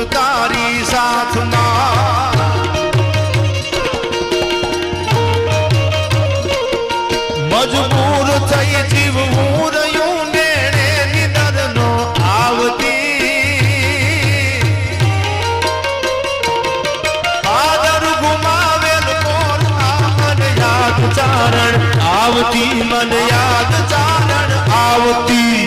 તારી સાથમાં મજબૂર થઈ જીવવું રહ્યું નેણે નિદરનો આવતી આદર ગુમાવેલ કોણ મન યાદ ચારણ આવતી મન યાદ ચારણ આવતી